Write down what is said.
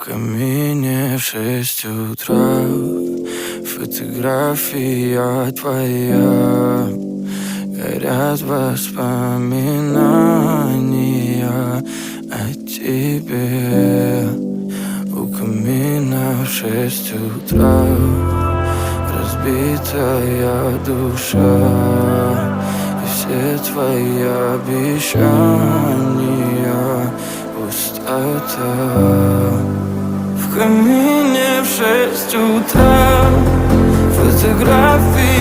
камине в 6 утра фотография твоя. Горят воспоминания о тебе. У камина в 6 утра разбитая душа, и все твои обещания пустота. В камине в 6 утра фотографии